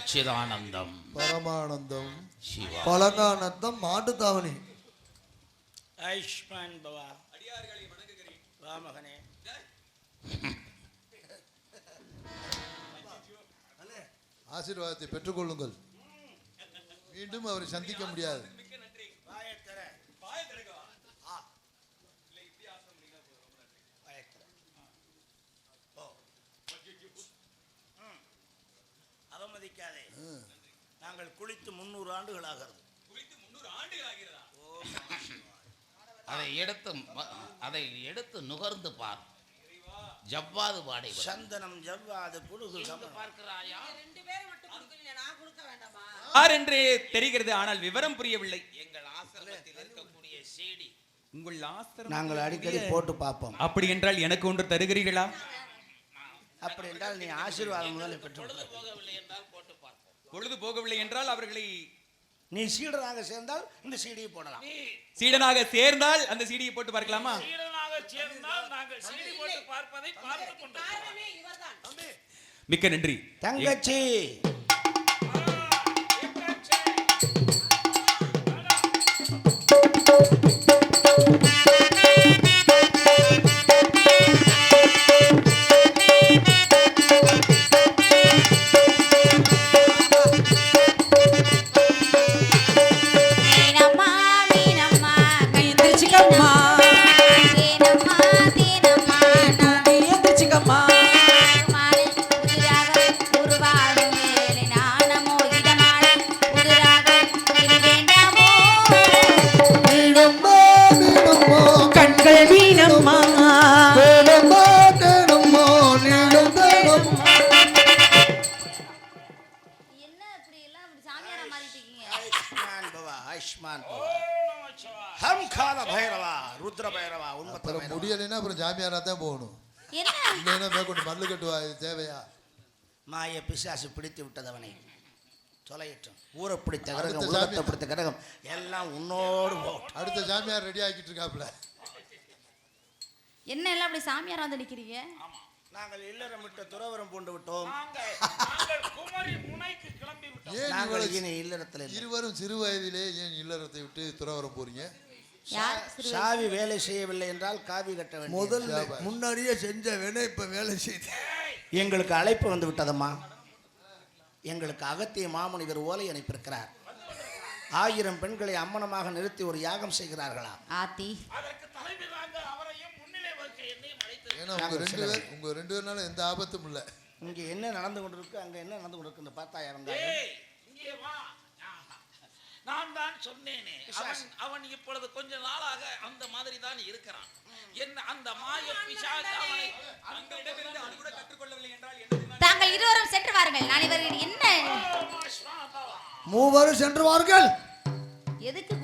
சச்சிதானந்தம் பரமானந்தம் சிவா பழங்கானந்தம் மாட்டுத்தாவணி ஆயுஷ்மான் பவா அடியார்களை வணங்குகிறேன் வா மகனே ஆசீர்வாதத்தை பெற்றுக்கொள்ளுங்கள். மீண்டும் அவரை சந்திக்க முடியாது. அவமதிக்காதே. நாங்கள் குளித்து 300 ஆண்டுகள் ஆகிறது. அதை எடுத்து நுகர்ந்து பார். ஜவ்வாது பாடை சந்தனம் ஜவ்வாது புழுகு பார்க்கிறாயா? யார் என்று தெரிகிறது, ஆனால் விவரம் புரியவில்லை. எங்கள் ஆசிரமத்தில் இருக்கக்கூடிய செடி உங்கள் ஆசிரமம் நாங்கள் அடிக்கடி போட்டு பார்ப்போம். அப்படி என்றால் எனக்கு ஒன்று தருகிறீர்களா? அப்படி என்றால் நீ ஆசீர்வாதம் முதலில் பெற்று போகவில்லை என்றால் போட்டு பார்ப்போம். பொழுது போகவில்லை என்றால் அவர்களை நீ சீடனாக சேர்ந்தால் இந்த சீடியை போடலாம். சீடனாக சேர்ந்தால் அந்த சீடியை போட்டு பார்க்கலாமா? மிக்க நன்றி தங்கச்சி. முடியலைன்னா அப்புறம் ஜாமியாரா தான் போகணும். இல்லைன்னா மேற்கொண்டு மல்லு கட்டுவா. இது தேவையா? மாய பிசாசு பிடித்து விட்டதவனை தொலையற்றும். ஊரை பிடித்த கிரகம், உலகத்தை பிடித்த கிரகம் எல்லாம் உன்னோடு போகும். அடுத்த ஜாமியார் ரெடி ஆக்கிட்டு இருக்காப்ல. என்ன எல்லாம் அப்படி சாமியார் வந்து நிக்கிறீங்க? நாங்கள் இல்லறம் விட்டு துறவரம் பூண்டு விட்டோம். இருவரும் சிறு வயதிலே ஏன் இல்லறத்தை விட்டு துறவரம் போறீங்க? சாவி வேலை செய்யவில்லை என்றால் காவி கட்ட வேண்டும். முதல்ல முன்னாடியே செஞ்ச வேணா இப்ப வேலை செய்து. எங்களுக்கு அழைப்பு வந்து விட்டதம்மா. எங்களுக்கு அகத்திய மாமுனிவர் ஓலை அனுப்பியிருக்கிறார். 1000 பெண்களை அம்மனமாக நிறுத்தி ஒரு யாகம் செய்கிறார்களா? ஆத்தி ஏன்னா உங்க ரெண்டு பேர்னால எந்த ஆபத்தும் இல்லை. இங்க என்ன நடந்து கொண்டிருக்கு, அங்க என்ன நடந்து கொண்டிருக்கு பார்த்தா இறங்க. நான் தான் சொன்னேனே, அவன் இப்பொழுது கொஞ்ச நாளாக அந்த மாதிரி தான் இருக்கிறான். என்ன அந்த மாய பிசாசு அவனை அங்கிடமிருந்து அது கூட கற்றுக்கொள்ளவில்லை என்றால் என்ன? தாங்கள் இருவரும் சென்று வாருங்கள். நான் இவர்கள் என்ன மூவரும் சென்று வாருங்கள். எதுக்கு